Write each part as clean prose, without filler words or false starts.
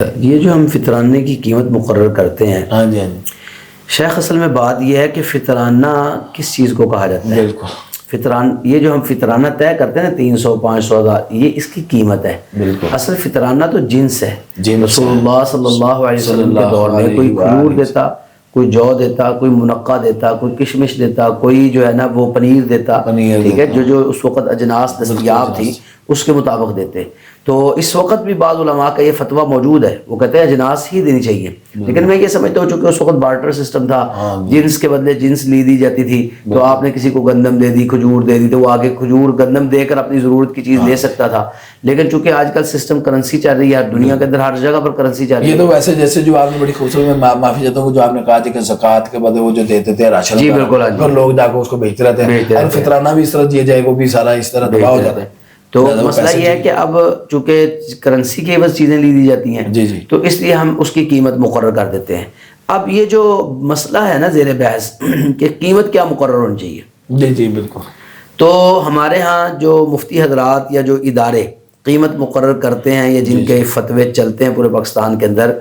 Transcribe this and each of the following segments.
یہ جو ہم فطرانے کی قیمت مقرر کرتے ہیں، ہاں جی ہاں جی شیخ اصل میں بات یہ ہے کہ فطرانہ کس چیز کو کہا جاتا ہے؟ بالکل یہ جو ہم فطرانہ طے کرتے ہیں نا 300 500 یہ اس کی قیمت ہے۔ بالکل اصل فطرانہ تو جنس ہے۔ جنس رسول اللہ صلی اللہ علیہ وسلم کے دور میں کوئی کھجور دیتا، کوئی جو دیتا، کوئی منقع دیتا، کوئی کشمش دیتا، کوئی جو ہے نا وہ پنیر دیتا، ٹھیک ہے، جو اس وقت اجناس دستیاب تھی اس کے مطابق دیتے۔ تو اس وقت بھی بعض علماء کا یہ فتویٰ موجود ہے، وہ کہتے ہیں اجناس ہی دینی چاہیے، لیکن میں یہ سمجھتا ہوں چونکہ اس وقت بارٹر سسٹم تھا، جنس کے بدلے جنس لی دی جاتی تھی، تو آپ نے کسی کو گندم دے دی، کھجور دے دی، تو وہ آگے کھجور گندم دے کر اپنی ضرورت کی چیز لے سکتا تھا۔ لیکن چونکہ آج کل سسٹم کرنسی چل رہی ہے دنیا کے اندر، ہر جگہ پر کرنسی چل رہی ہے۔ یہ تو ویسے جیسے جو آپ نے بڑی خوبصورت، میں معافی چاہتا ہوں جو آپ نے کہا تھا کہ زکوٰۃ کے بدلے وہ جو دیتے تھے راشن، جی بالکل، اور لوگ جا کے اس کو بیچتے رہتے ہیں، اور فطرانہ بھی اس طرح دیا جائے وہ بھی سارا اس طرح تباہ ہو جاتا ہے۔ تو مسئلہ یہ ہے کہ اب چونکہ کرنسی کے عوض چیزیں لی دی جاتی ہیں، تو اس لیے ہم اس کی قیمت مقرر کر دیتے ہیں۔ اب یہ جو مسئلہ ہے نا زیر بحث کہ قیمت کیا مقرر ہونی چاہیے، جی جی بالکل، تو ہمارے ہاں جو مفتی حضرات یا جو ادارے قیمت مقرر کرتے ہیں یا جن کے فتوے چلتے ہیں پورے پاکستان کے اندر،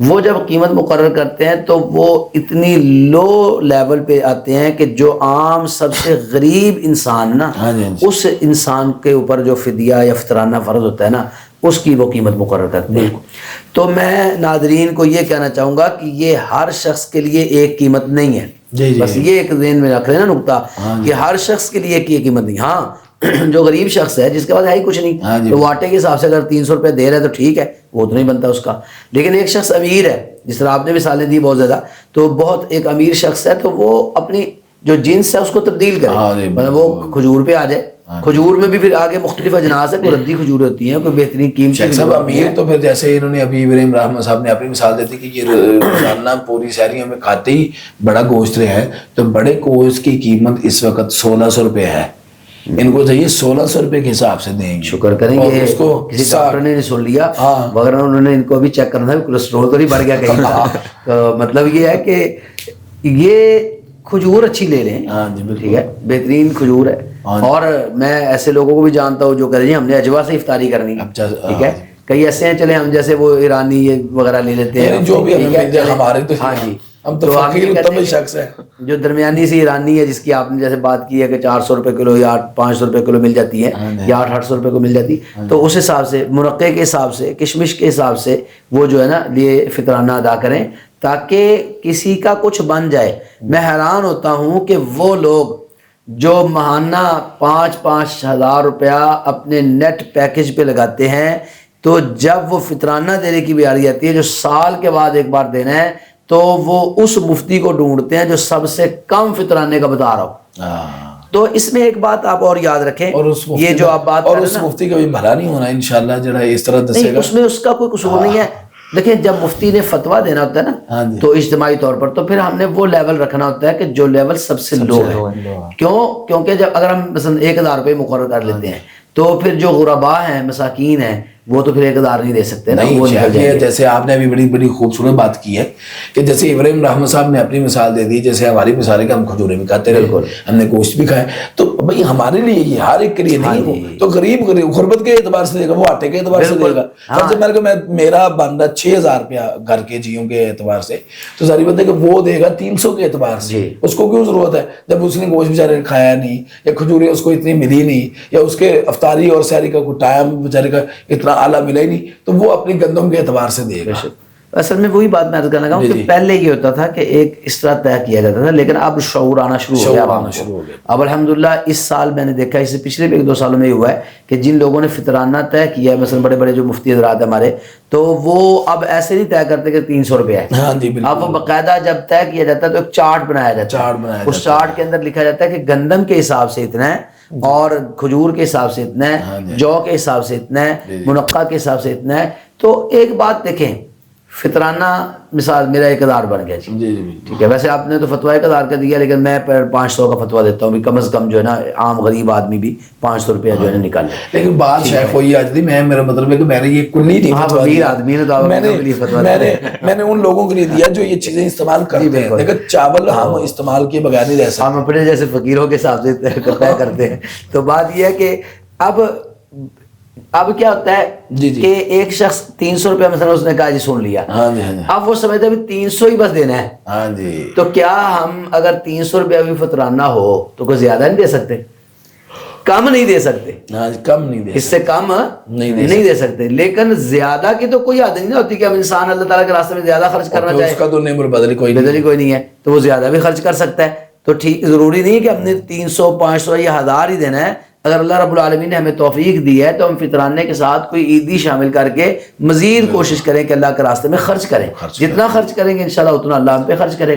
وہ جب قیمت مقرر کرتے ہیں تو وہ اتنی لو لیول پہ آتے ہیں کہ جو عام سب سے غریب انسان نا، اس انسان کے اوپر جو فدیہ یا فطرانہ فرض ہوتا ہے نا، اس کی وہ قیمت مقرر کرتے ہیں۔ تو میں ناظرین کو یہ کہنا چاہوں گا کہ یہ ہر شخص کے لیے ایک قیمت نہیں ہے، بس یہ ایک ذہن میں رکھ لینا نقطہ کہ ہر شخص کے لیے ایک یہ قیمت نہیں۔ ہاں جو غریب شخص ہے جس کے پاس ہے ہی کچھ نہیں، تو واٹے کے حساب سے اگر 300 روپے دے رہا ہے تو ٹھیک ہے، وہ تو نہیں بنتا اس کا۔ لیکن ایک شخص امیر ہے، جس طرح آپ نے مثالیں دی بہت زیادہ، تو بہت ایک امیر شخص ہے تو وہ اپنی جو جنس ہے اس کو تبدیل کرے، مطلب وہ کھجور پہ آ جائے۔ کھجور میں بھی پھر آگے مختلف اجناس ہے، کوئی ردی کھجور ہوتی ہیں، کوئی بہترین قیمتی صاحب امیر تو پھر جیسے انہوں نے ابھی ابراہیم رحمت صاحب نے اپنی مثال دیتی کہ یہ روزانہ پوری سحریوں میں کھاتے ہی بڑا گوشت ہے، تو بڑے گوشت کی قیمت اس وقت 1600 روپے ہے، ان کو چاہیے 1600 روپے کے حساب سے دیں گے۔ شکر کریں گے اس کو کسی ڈاکٹر نے سن لیا، مگر انہوں نے ان کو بھی چیک کرنا ہے کولیسٹرول تو نہیں بڑھ گیا کہیں۔ تو مطلب یہ ہے کہ یہ کھجور اچھی لے لیں، ٹھیک ہے، بہترین کھجور ہے۔ اور میں ایسے لوگوں کو بھی جانتا ہوں جو کہہ رہے ہیں ہم نے اجوا سے افطاری کرنی، ٹھیک ہے، کئی ایسے ہیں چلے ہم جیسے وہ ایرانی یہ وغیرہ لے لیتے ہیں، جو بھی ہمارے تو ہاں جی، ہم تو فقیر شخص ہے جو درمیانی سی ایرانی ہے، جس کی آپ نے جیسے بات کی ہے کہ 400 روپے کلو یا 500 روپے کلو مل جاتی ہے یا 800 روپے کو مل جاتی، تو اس حساب سے منقع کے حساب سے کشمش کے حساب سے وہ جو ہے نا یہ فطرانہ ادا کریں تاکہ کسی کا کچھ بن جائے۔ میں حیران ہوتا ہوں کہ وہ لوگ جو ماہانہ 5-5 ہزار روپیہ اپنے نیٹ پیکج پہ لگاتے ہیں، تو جب وہ فطرانہ دینے کی بیاری آتی ہے جو سال کے بعد ایک بار دینا ہے، تو وہ اس مفتی کو ڈھونڈتے ہیں جو سب سے کم فطرانے کا بتا رہا ہو۔ تو اس میں ایک بات آپ اور یاد رکھیں، یہ جو آپ بات اور اس مفتی کا بھی بھلا نہیں ہونا انشاءاللہ، جڑا اس طرح دسے گا، اس میں اس کا کوئی قصور نہیں ہے۔ دیکھیں جب مفتی نے فتویٰ دینا ہوتا ہے نا تو اجتماعی طور پر، تو پھر ہم نے وہ لیول رکھنا ہوتا ہے کہ جو لیول سب سے لو ہے۔ کیونکہ جب اگر ہم مثلا 1000 روپے مقرر کر لیتے ہیں تو پھر جو غرباء ہیں، مساکین ہیں، وہ تو پھر 1000 نہیں دے سکتے نا، وہ جیسے آپ نے ابھی بڑی خوبصورت بات کی ہے کہ جیسے ابراہیم رحمت صاحب نے اپنی مثال دے دی، جیسے ہماری مثال ہے کہ ہم کھجورے بھی کھاتے رہے، ہم نے گوشت بھی کھائے، تو بھائی ہمارے لیے یہ ہر ایک کے لیے نہیں، تو غریب غربت کے اعتبار سے دے گا، وہ آٹے کے اعتبار سے دے گا۔ میرا بندہ 6000 روپیہ گھر کے جیوں کے اعتبار سے، تو ظاہر بات ہے کہ وہ دے گا 300 کے اعتبار سے، اس کو کیوں ضرورت ہے جب اس نے گوشت بیچارے کھایا نہیں، یا کھجوریں اس کو اتنی ملی نہیں، یا اس کے افطاری اور سحری کا کوئی ٹائم بیچارے کا اتنا اعلیٰ ملا ہی نہیں، تو وہ اپنی گندم کے اعتبار سے دے گا۔ اصل میں وہی بات میں عرض کرنا چاہوں کہ پہلے یہ ہوتا تھا کہ ایک اس طرح طے کیا جاتا تھا، لیکن اب شعور آنا شروع ہو گیا۔ اب الحمدللہ اس سال میں نے دیکھا، اس سے پچھلے بھی 1-2 سالوں میں ہوا ہے کہ جن لوگوں نے فطرانہ طے کیا ہے، مثلا بڑے بڑے جو مفتی حضرات ہمارے، تو وہ اب ایسے نہیں طے کرتے کہ 300 روپے ہے، اب وہ باقاعدہ جب طے کیا جاتا ہے تو ایک چارٹ بنایا جاتا ہے، اس چارٹ کے اندر لکھا جاتا ہے کہ گندم کے حساب سے اتنا ہے، اور کھجور کے حساب سے اتنا ہے، جو کے حساب سے اتنا ہے، منقع کے حساب سے اتنا ہے۔ تو ایک بات دیکھیں، فطرانہ مثال میرا 1000 بن گیا جی، ٹھیک ہے، ویسے آپ نے تو فتویٰ 1000 کا دیا، لیکن میں 500 کا فتویٰ دیتا ہوں بھی کم از کم جو ہے نا عام غریب آدمی بھی 500 روپیہ جو ہے نا نکال لے۔ لیکن بات شیخ ہوئی آج دی، میرا مطلب ہے کہ میں نے یہ کلی نہیں فتویٰ دیا، میں نے ان لوگوں کے لیے دیا جو یہ چیزیں استعمال کرتے ہیں۔ لیکن چاول ہم استعمال کیے بغیر نہیں رہ سکتے، ہم اپنے جیسے فقیروں کے حساب سے طے کرتے ہیں۔ تو بات یہ ہے کہ اب اب کیا ہوتا ہے جی جی کہ ایک شخص 300 روپیہ مثلا اس نے کہا جی سن لیا, ہاں جی ہاں جی اب وہ سمجھتا ہے 300 ہی بس دینا ہے, ہاں جی تو کیا ہم اگر 300 روپیہ بھی فطرانہ ہو تو کوئی زیادہ نہیں دے سکتے, کم نہیں دے سکتے, ہاں جی کم نہیں دے اس سے کم نہیں دے سکتے, لیکن زیادہ کی تو کوئی عادت نہیں ہوتی کہ اب انسان اللہ تعالیٰ کے راستے میں زیادہ خرچ کرنا چاہے, اس کا تو نعمت بدلی کوئی نہیں ہے, تو وہ زیادہ بھی خرچ کر سکتا ہے. تو ٹھیک ضروری نہیں ہے کہ ہم نے 300 500 یا 1000 ہی دینا ہے. اگر اللہ رب العالمین نے ہمیں توفیق دی ہے تو ہم فطرانے کے ساتھ کوئی عیدی شامل کر کے مزید کوشش کریں کہ اللہ کے راستے میں خرچ کریں, جتنا خرچ کریں گے انشاءاللہ اتنا اللہ ہم پہ خرچ کرے گا.